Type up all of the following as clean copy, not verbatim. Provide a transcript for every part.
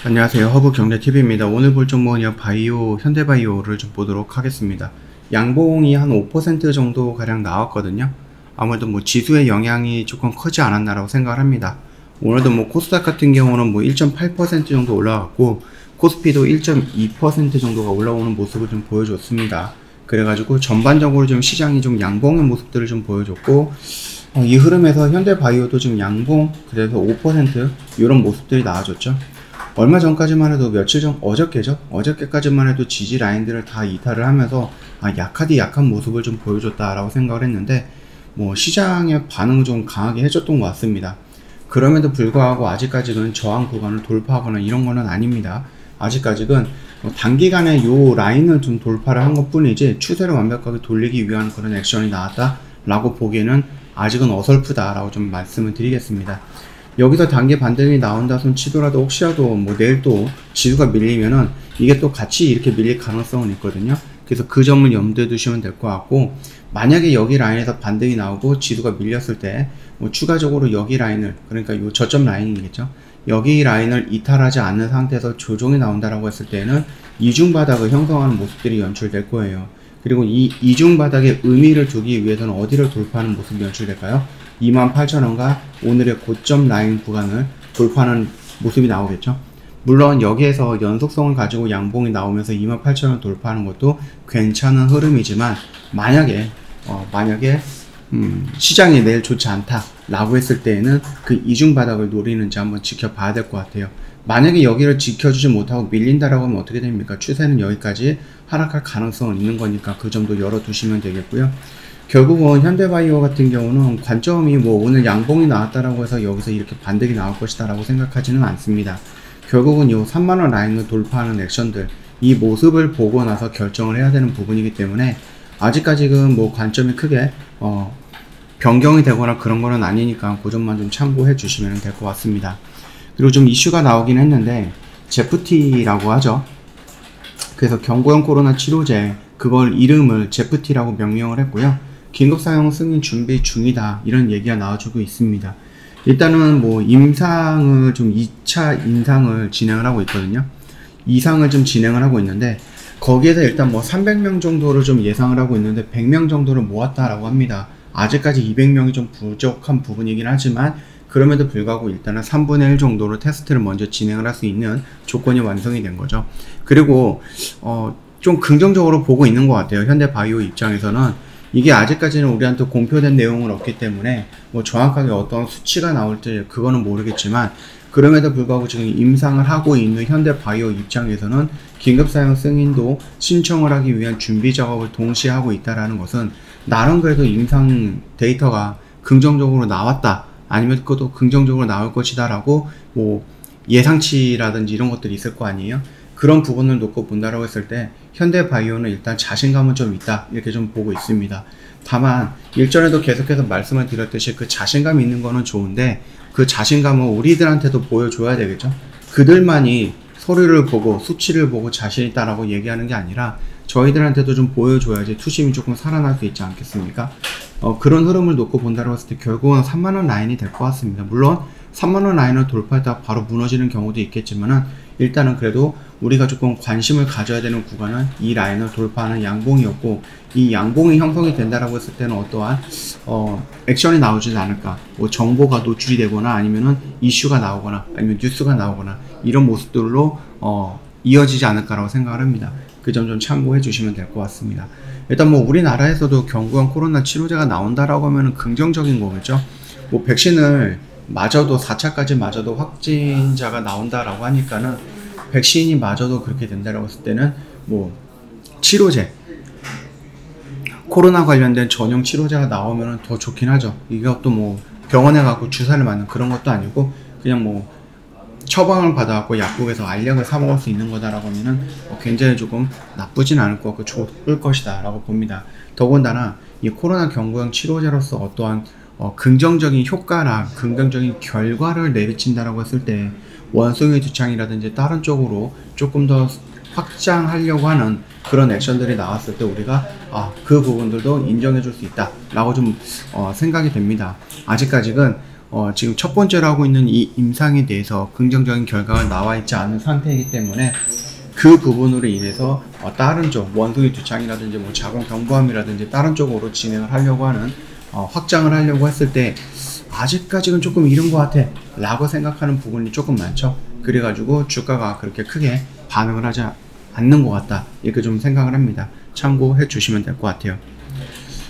안녕하세요. 허브경제TV입니다. 오늘 볼 종목은 바이오, 현대바이오를 좀 보도록 하겠습니다. 양봉이 한 5% 정도 가량 나왔거든요. 아무래도 지수의 영향이 조금 크지 않았나라고 생각을 합니다. 오늘도 코스닥 같은 경우는 1.8% 정도 올라갔고, 코스피도 1.2% 정도가 올라오는 모습을 좀 보여줬습니다. 그래가지고 전반적으로 좀 시장이 좀 양봉의 모습들을 좀 보여줬고, 이 흐름에서 현대바이오도 지금 양봉, 그래서 5% 이런 모습들이 나와줬죠. 얼마 전까지만 해도 며칠 전, 어저께까지만 해도 지지 라인들을 다 이탈을 하면서 약하디 약한 모습을 좀 보여줬다라고 생각을 했는데, 시장의 반응을 좀 강하게 해줬던 것 같습니다. 그럼에도 불구하고 아직까지는 저항 구간을 돌파하거나 이런 거는 아닙니다. 아직까지는 단기간에 요 라인을 좀 돌파를 한 것 뿐이지 추세를 완벽하게 돌리기 위한 그런 액션이 나왔다라고 보기에는 아직은 어설프다라고 좀 말씀을 드리겠습니다. 여기서 단기 반등이 나온다 손 치더라도 혹시라도 내일 또 지수가 밀리면은 이게 또 같이 이렇게 밀릴 가능성은 있거든요. 그래서 그 점을 염두에 두시면 될 것 같고, 만약에 여기 라인에서 반등이 나오고 지수가 밀렸을 때 추가적으로 여기 라인을, 그러니까 요 저점 라인이겠죠, 여기 라인을 이탈하지 않는 상태에서 조정이 나온다라고 했을 때는 이중바닥을 형성하는 모습들이 연출될 거예요. 그리고 이 이중바닥의 의미를 두기 위해서는 어디를 돌파하는 모습이 연출될까요? 28,000원과 오늘의 고점 라인 구간을 돌파하는 모습이 나오겠죠. 물론 여기에서 연속성을 가지고 양봉이 나오면서 28,000원 돌파하는 것도 괜찮은 흐름이지만, 만약에 시장이 내일 좋지 않다 라고 했을 때에는 그 이중바닥을 노리는지 한번 지켜봐야 될 것 같아요. 만약에 여기를 지켜주지 못하고 밀린다라고 하면 어떻게 됩니까? 추세는 여기까지 하락할 가능성은 있는 거니까 그 점도 열어두시면 되겠고요. 결국은 현대바이오 같은 경우는 관점이 오늘 양봉이 나왔다라고 해서 여기서 이렇게 반등이 나올 것이다 라고 생각하지는 않습니다. 결국은 요 3만원 라인을 돌파하는 액션들, 이 모습을 보고 나서 결정을 해야 되는 부분이기 때문에 아직까지는 관점이 크게 변경이 되거나 그런 거는 아니니까 그 점만 좀 참고해 주시면 될 것 같습니다. 그리고 좀 이슈가 나오긴 했는데, 제프티라고 하죠. 그래서 경구용 코로나 치료제, 그걸 이름을 제프티라고 명명을 했고요. 긴급사용 승인 준비 중이다, 이런 얘기가 나와주고 있습니다. 일단은 임상을 좀 2차 임상을 진행을 하고 있거든요. 이상을 좀 진행을 하고 있는데, 거기에서 일단 300명 정도를 좀 예상을 하고 있는데 100명 정도를 모았다라고 합니다. 아직까지 200명이 좀 부족한 부분이긴 하지만, 그럼에도 불구하고 일단은 3분의 1 정도로 테스트를 먼저 진행을 할 수 있는 조건이 완성이 된 거죠. 그리고 좀 긍정적으로 보고 있는 것 같아요. 현대바이오 입장에서는 이게 아직까지는 우리한테 공표된 내용은 없기 때문에 정확하게 어떤 수치가 나올지 그거는 모르겠지만, 그럼에도 불구하고 지금 임상을 하고 있는 현대바이오 입장에서는 긴급사용 승인도 신청을 하기 위한 준비 작업을 동시에 하고 있다라는 것은 나름 그래도 임상 데이터가 긍정적으로 나왔다, 아니면 그것도 긍정적으로 나올 것이다 라고 예상치라든지 이런 것들이 있을 거 아니에요. 그런 부분을 놓고 본다라고 했을 때 현대바이오는 일단 자신감은 좀 있다, 이렇게 좀 보고 있습니다. 다만 일전에도 계속해서 말씀을 드렸듯이 그 자신감이 있는 거는 좋은데, 그 자신감은 우리들한테도 보여줘야 되겠죠. 그들만이 서류를 보고 수치를 보고 자신 있다라고 얘기하는 게 아니라 저희들한테도 좀 보여줘야지 투심이 조금 살아날 수 있지 않겠습니까? 그런 흐름을 놓고 본다고 했을 때 결국은 3만원 라인이 될 것 같습니다. 물론 3만원 라인을 돌파했다가 바로 무너지는 경우도 있겠지만은, 일단은 그래도 우리가 조금 관심을 가져야 되는 구간은 이 라인을 돌파하는 양봉이었고, 이 양봉이 형성이 된다라고 했을 때는 어떠한 액션이 나오지 않을까, 정보가 노출이 되거나 아니면은 이슈가 나오거나 아니면 뉴스가 나오거나 이런 모습들로 이어지지 않을까라고 생각을 합니다. 그 점 좀 참고해 주시면 될 것 같습니다. 일단 우리나라에서도 경구용 코로나 치료제가 나온다라고 하면은 긍정적인 거겠죠. 백신을 맞아도 4차까지 맞아도 확진자가 나온다라고 하니까는, 백신이 맞아도 그렇게 된다라고 했을 때는 치료제, 코로나 관련된 전용 치료제가 나오면 더 좋긴 하죠. 이것도 병원에 가고 주사를 맞는 그런 것도 아니고 그냥 처방을 받아갖고 약국에서 알약을 사 먹을 수 있는 거다라고 하면은 굉장히 조금 나쁘진 않을 것 같고 좋을 것이다 라고 봅니다. 더군다나 이 코로나 경구용 치료제로서 어떠한 긍정적인 효과나 긍정적인 결과를 내비친다라고 했을 때 원숭이 두창이라든지 다른 쪽으로 조금 더 확장하려고 하는 그런 액션들이 나왔을 때 우리가 그 부분들도 인정해 줄 수 있다 라고 좀 생각이 됩니다. 아직까지는 지금 첫 번째로 하고 있는 이 임상에 대해서 긍정적인 결과가 나와 있지 않은 상태이기 때문에 그 부분으로 인해서 다른 쪽 원숭이 두창이라든지 뭐 자궁 경부암이라든지 다른 쪽으로 진행을 하려고 하는 확장을 하려고 했을 때 아직까지는 조금 이른 것 같아 라고 생각하는 부분이 조금 많죠. 그래가지고 주가가 그렇게 크게 반응을 하지 않는 것 같다 이렇게 좀 생각을 합니다. 참고해 주시면 될 것 같아요.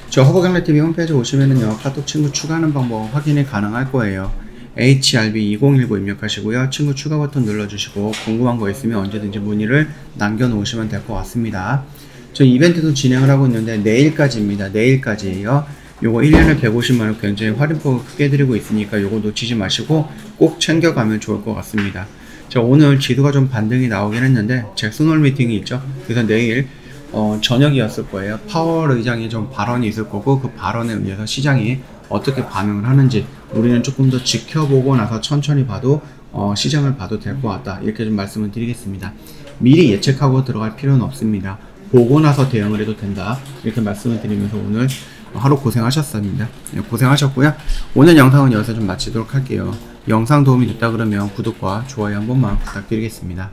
저 허브경제TV 홈페이지 오시면은요 카톡 친구 추가하는 방법 확인이 가능할 거예요. HRB2019 입력하시고요. 친구 추가 버튼 눌러주시고 궁금한 거 있으면 언제든지 문의를 남겨놓으시면 될 것 같습니다. 저 이벤트도 진행을 하고 있는데 내일까지입니다. 내일까지예요. 요거 1년에 150만원 굉장히 할인폭을 크게 드리고 있으니까 요거 놓치지 마시고 꼭 챙겨가면 좋을 것 같습니다. 자, 오늘 지수가 좀 반등이 나오긴 했는데 제 스몰 미팅이 있죠. 그래서 내일 저녁이었을 거예요. 파월 의장이 좀 발언이 있을 거고 그 발언에 의해서 시장이 어떻게 반응을 하는지 우리는 조금 더 지켜보고 나서 천천히 봐도 시장을 봐도 될 것 같다 이렇게 좀 말씀을 드리겠습니다. 미리 예측하고 들어갈 필요는 없습니다. 보고 나서 대응을 해도 된다 이렇게 말씀을 드리면서 오늘 하루 고생하셨습니다. 네, 고생하셨고요. 오늘 영상은 여기서 좀 마치도록 할게요. 영상 도움이 됐다 그러면 구독과 좋아요 한 번만 부탁드리겠습니다.